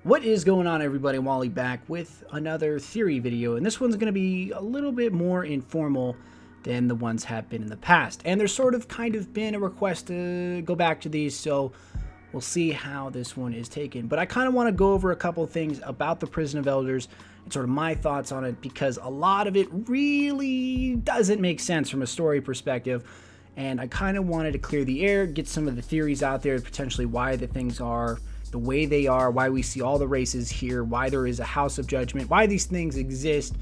What is going on, everybody? Wally back with another theory video, and this one's going to be a little bit more informal than the ones have been in the past. And there's sort of kind of been a request to go back to these, so we'll see how this one is taken. But I kind of want to go over a couple of things about the Prison of Elders and sort of my thoughts on it, because a lot of it really doesn't make sense from a story perspective. And I kind of wanted to clear the air, get some of the theories out there, potentially why the things are the way they are, why we see all the races here, why there is a house of judgment, why these things exist,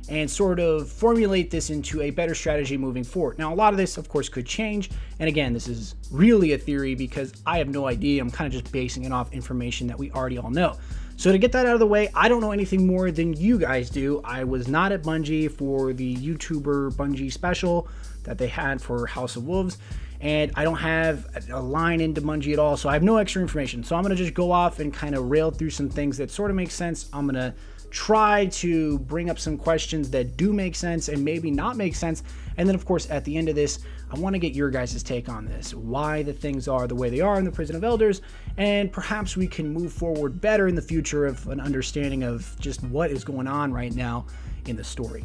and sort of formulate this into a better strategy moving forward. Now, a lot of this, of course, could change. And again, this is really a theory because I have no idea. I'm kind of just basing it off information that we already all know. So to get that out of the way, I don't know anything more than you guys do. I was not at Bungie for the YouTuber Bungie special that they had for House of Wolves, and I don't have a line into Bungie at all, so I have no extra information. So I'm going to just go off and kind of rail through some things that sort of make sense. I'm going to try to bring up some questions that do make sense and maybe not make sense. And then, of course, at the end of this, I want to get your guys' take on this, why the things are the way they are in the Prison of Elders, and perhaps we can move forward better in the future of an understanding of just what is going on right now in the story.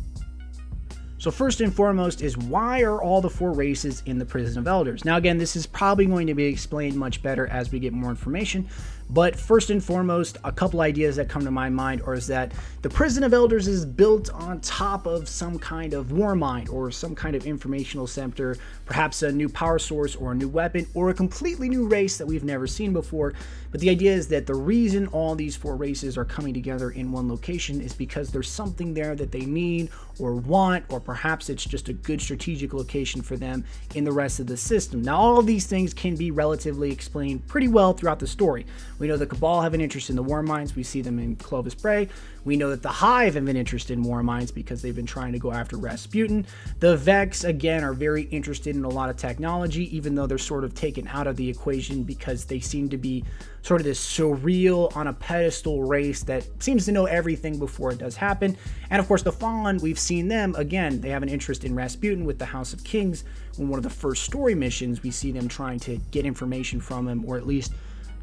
So first and foremost is, why are all the four races in the Prison of Elders? Now, again, this is probably going to be explained much better as we get more information. But first and foremost, a couple ideas that come to my mind are that the Prison of Elders is built on top of some kind of war mind or some kind of informational center, perhaps a new power source or a new weapon or a completely new race that we've never seen before. But the idea is that the reason all these four races are coming together in one location is because there's something there that they need or want, or perhaps it's just a good strategic location for them in the rest of the system. Now, all of these things can be relatively explained pretty well throughout the story. We know the Cabal have an interest in the war mines. We see them in Clovis Bray. We know that the Hive have an interest in war mines because they've been trying to go after Rasputin. The Vex, again, are very interested in a lot of technology, even though they're sort of taken out of the equation because they seem to be sort of this surreal, on a pedestal race that seems to know everything before it does happen. And of course, the Fallen, we've seen them, again, they have an interest in Rasputin with the House of Kings. In one of the first story missions, we see them trying to get information from him, or at least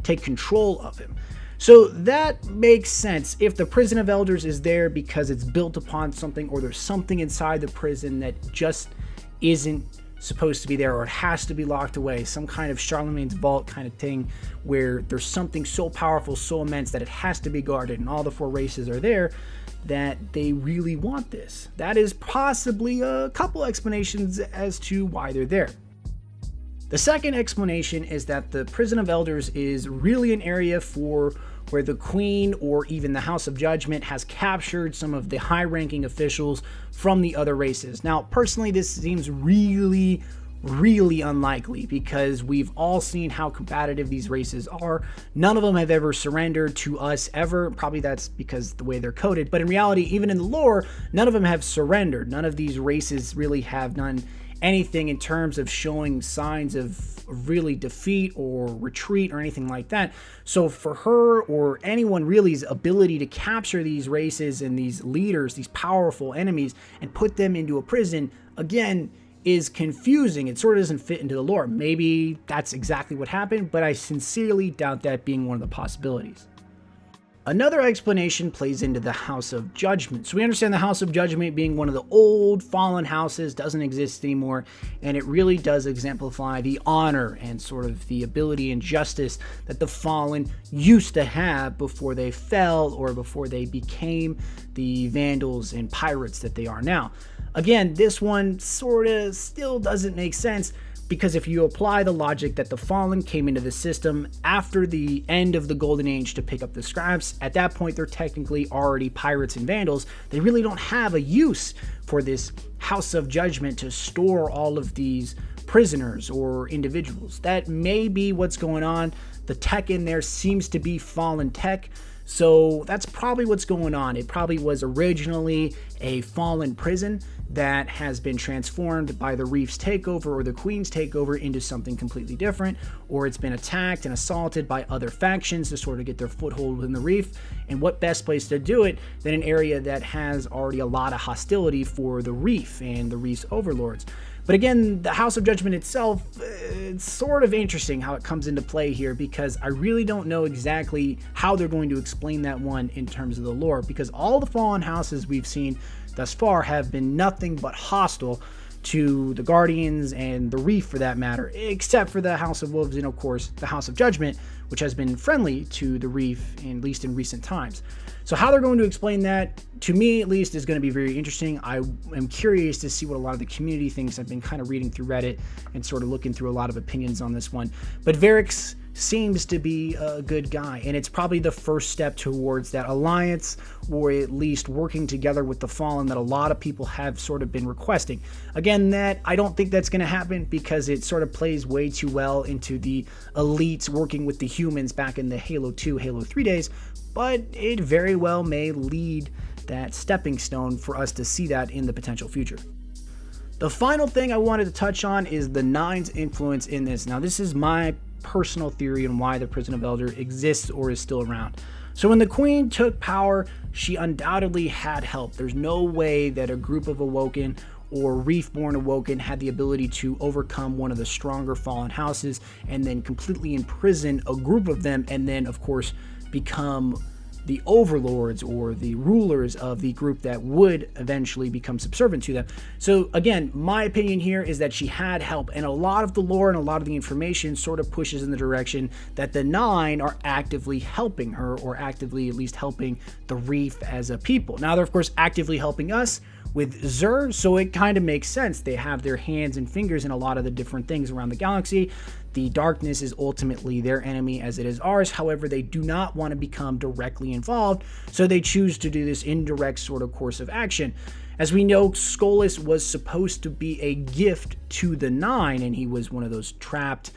take control of him. So that makes sense. If the Prison of Elders is there because it's built upon something, or there's something inside the prison that just isn't supposed to be there, or it has to be locked away, some kind of Charlemagne's vault kind of thing, where there's something so powerful, so immense that it has to be guarded, and all the four races are there, that they really want this. That is possibly a couple explanations as to why they're there. The second explanation is that the Prison of Elders is really an area for where the Queen or even the House of Judgment has captured some of the high-ranking officials from the other races. Now, personally, this seems really unlikely because we've all seen how combative these races are. None of them have ever surrendered to us ever. Probably that's because the way they're coded. But in reality, even in the lore, none of them have surrendered. None of these races really have done anything in terms of showing signs of really defeat or retreat or anything like that. So for her or anyone really's ability to capture these races and these leaders, these powerful enemies, and put them into a prison, again, is confusing. It sort of doesn't fit into the lore. Maybe that's exactly what happened, but I sincerely doubt that being one of the possibilities. Another explanation plays into the House of Judgment. So we understand the House of Judgment being one of the old fallen houses, doesn't exist anymore, and it really does exemplify the honor and sort of the ability and justice that the fallen used to have before they fell or before they became the vandals and pirates that they are now. Again, this one sort of still doesn't make sense, because if you apply the logic that the Fallen came into the system after the end of the Golden Age to pick up the scraps, at that point they're technically already pirates and vandals. They really don't have a use for this House of Judgment to store all of these prisoners or individuals. That may be what's going on. The tech in there seems to be Fallen tech. So that's probably what's going on. It probably was originally a fallen prison that has been transformed by the Reef's takeover or the Queen's takeover into something completely different, or it's been attacked and assaulted by other factions to sort of get their foothold within the Reef. And what best place to do it than an area that has already a lot of hostility for the Reef and the Reef's overlords. But again, the House of Judgment itself it's sort of interesting how it comes into play here, because I really don't know exactly how they're going to explain that one in terms of the lore, because all the fallen houses we've seen thus far have been nothing but hostile to the Guardians and the Reef for that matter, except for the House of Wolves and of course the House of Judgment, which has been friendly to the Reef, at least in recent times. So how they're going to explain that, to me at least, is going to be very interesting. I am curious to see what a lot of the community thinks. I've been kind of reading through Reddit and sort of looking through a lot of opinions on this one. But Varix seems to be a good guy, and it's probably the first step towards that alliance, or at least working together with the Fallen, that a lot of people have sort of been requesting. Again, that I don't think that's going to happen, because it sort of plays way too well into the elites working with the humans back in the Halo 2, Halo 3 days, but it very well may lead that stepping stone for us to see that in the potential future. The final thing I wanted to touch on is the Nine's influence in this. Now, this is my personal theory on why the Prison of Elder exists or is still around. So when the Queen took power, she undoubtedly had help. There's no way that a group of Awoken or Reef-born Awoken had the ability to overcome one of the stronger fallen houses and then completely imprison a group of them, and then of course become the overlords or the rulers of the group that would eventually become subservient to them. So again, my opinion here is that she had help, and a lot of the lore and a lot of the information sort of pushes in the direction that the Nine are actively helping her, or actively at least helping the Reef as a people. Now they're of course actively helping us with Xur, so it kind of makes sense. They have their hands and fingers in a lot of the different things around the galaxy. The darkness is ultimately their enemy as it is ours. However, they do not want to become directly involved, so they choose to do this indirect sort of course of action. As we know, Skolas was supposed to be a gift to the Nine, and he was one of those trapped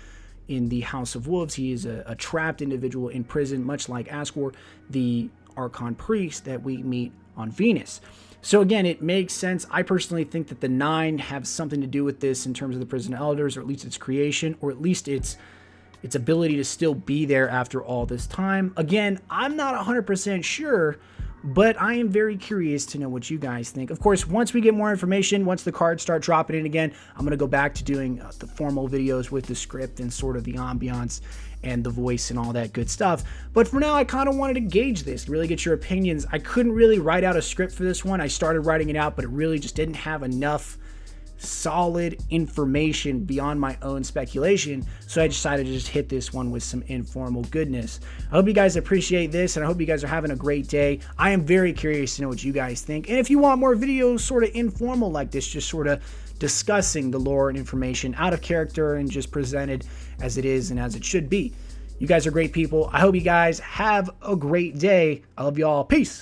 in the House of Wolves. He is a trapped individual in prison, much like Asgore, the Archon priest that we meet on Venus. So again, it makes sense. I personally think that the Nine have something to do with this in terms of the Prison of Elders, or at least its creation, or at least its ability to still be there after all this time. Again, I'm not 100% sure, but I am very curious to know what you guys think. Of course, once we get more information, once the cards start dropping in again, I'm going to go back to doing the formal videos with the script and sort of the ambiance and the voice and all that good stuff. But for now, I kind of wanted to gauge this, really get your opinions. I couldn't really write out a script for this one. I started writing it out, but it really just didn't have enough solid information beyond my own speculation, so I decided to just hit this one with some informal goodness. I hope you guys appreciate this, and I hope you guys are having a great day. I am very curious to know what you guys think, and if you want more videos sort of informal like this, just sort of discussing the lore and information out of character and just presented as it is and as it should be. You guys are great people. I hope you guys have a great day. I love you all. Peace.